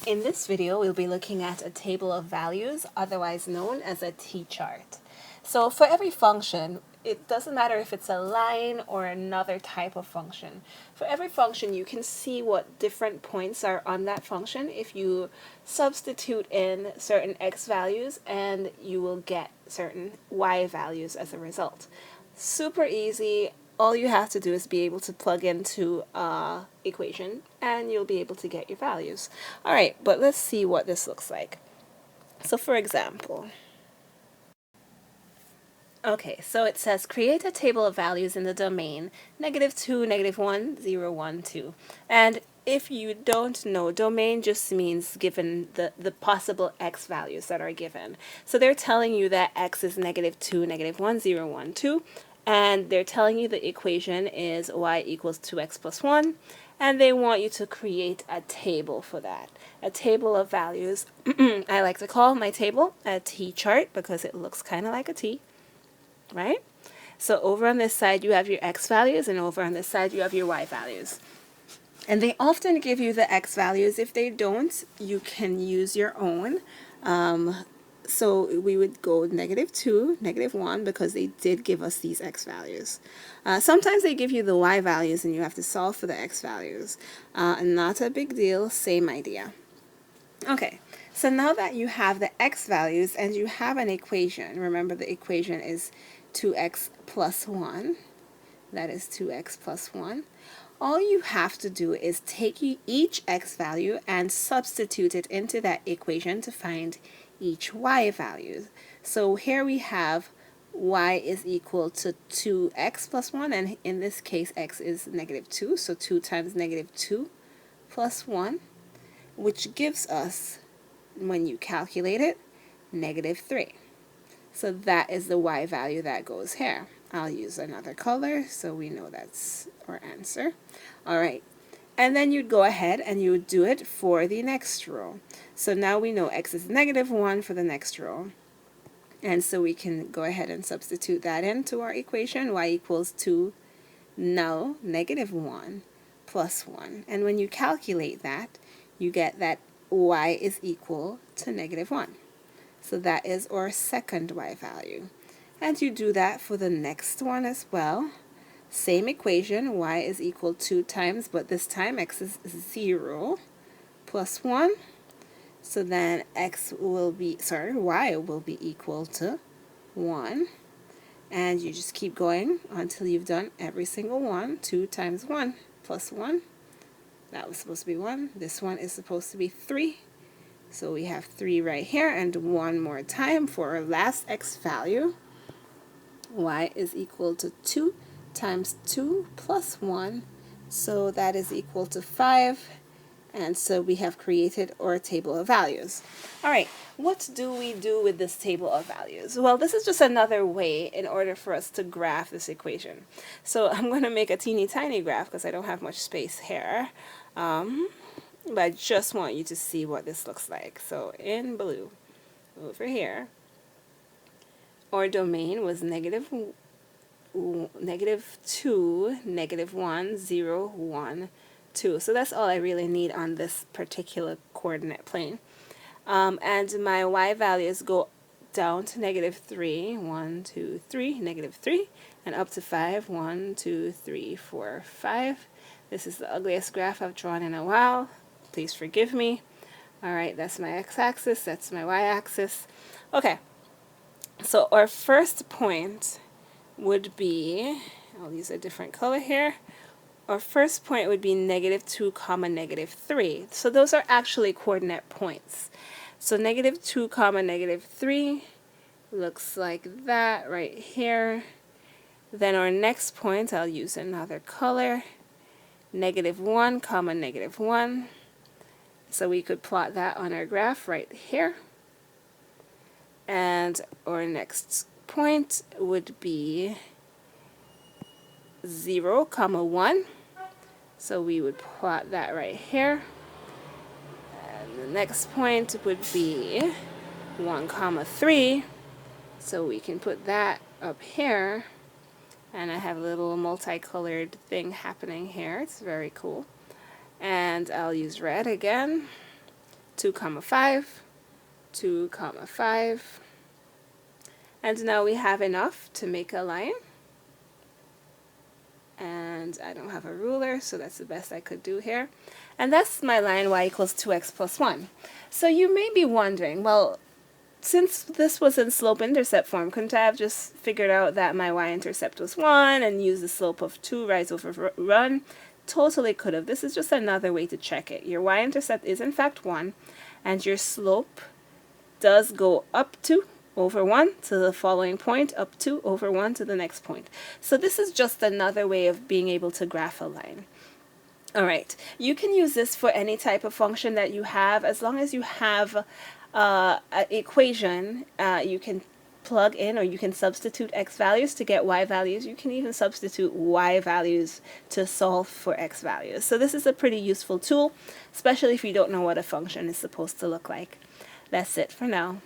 In this video, we'll be looking at a table of values, otherwise known as a T-chart. So for every function, it doesn't matter if it's a line or another type of function. For every function, you can see what different points are on that function if you substitute in certain x values, and you will get certain y values as a result. Super easy. All you have to do is be able to plug into equation and you'll be able to get your values. Alright, but let's see what this looks like. So for example, okay, so it says create a table of values in the domain -2, -1, 0, 1, 2. And if you don't know, domain just means given the possible x values that are given. So they're telling you that x is -2, -1, 0, 1, 2. And they're telling you the equation is y equals 2x plus 1, and they want you to create a table for that. A table of values. I like to call my table a T-chart because it looks kind of like a T, right? So over on this side you have your x values, and over on this side you have your y values. And they often give you the x values. If they don't, you can use your own. So we would go -2, -1, because they did give us these x values. Sometimes they give you the y values and you have to solve for the x values. Not a big deal, same idea. Okay, so now that you have the x values and you have an equation, remember the equation is 2x plus 1. That is 2x plus 1. All you have to do is take each x value and substitute it into that equation to find each y value. So here we have y is equal to 2x plus 1, and in this case x is -2, so 2 times -2 plus 1, which gives us, when you calculate it, -3. So that is the y value that goes here. I'll use another color so we know that's our answer. Alright, and then you'd go ahead and you would do it for the next row. So now we know x is -1 for the next row. And so we can go ahead and substitute that into our equation. Y equals 2, now -1 plus 1. And when you calculate that, you get that y is equal to -1. So that is our second y value. And you do that for the next one as well. Same equation, y is equal 2 times, but this time x is 0 plus 1. So then y will be equal to 1. And you just keep going until you've done every single one. 2 times 1 plus 1. That was supposed to be 1. This one is supposed to be 3. So we have 3 right here, and one more time for our last x value. Y is equal to 2 times 2 plus 1, so that is equal to 5, and so we have created our table of values. Alright, what do we do with this table of values? Well, this is just another way in order for us to graph this equation. So I'm going to make a teeny tiny graph because I don't have much space here. But I just want you to see what this looks like. So in blue, over here, our domain was -2, -1, 0, 1, 2. So that's all I really need on this particular coordinate plane. And my y values go down to -3, 1, 2, 3, -3, and up to 5, 1, 2, 3, 4, 5. This is the ugliest graph I've drawn in a while. Please forgive me. Alright, that's my x-axis, that's my y-axis. Okay, so our first point would be, I'll use a different color here. Our first point would be -2, -3. So those are actually coordinate points. So -2, -3 looks like that right here. Then our next point, I'll use another color. -1, -1. So we could plot that on our graph right here. And our next point would be 0, 1. So we would plot that right here. And the next point would be 1, 3. So we can put that up here. And I have a little multicolored thing happening here. It's very cool. And I'll use red again 2 comma 5, 2 comma 5, and now we have enough to make a line. And I don't have a ruler, so that's the best I could do here. And that's my line y equals 2x plus 1. So you may be wondering, well, since this was in slope-intercept form, couldn't I have just figured out that my y-intercept was 1 and use the slope of 2 rise over run? Totally could have. This is just another way to check it. Your y-intercept is in fact 1, and your slope does go up 2 over 1 to the following point, up 2 over 1 to the next point. So this is just another way of being able to graph a line. Alright, you can use this for any type of function that you have. As long as you have an equation, you can plug in, or you can substitute x values to get y values. You can even substitute y values to solve for x values. So this is a pretty useful tool, especially if you don't know what a function is supposed to look like. That's it for now.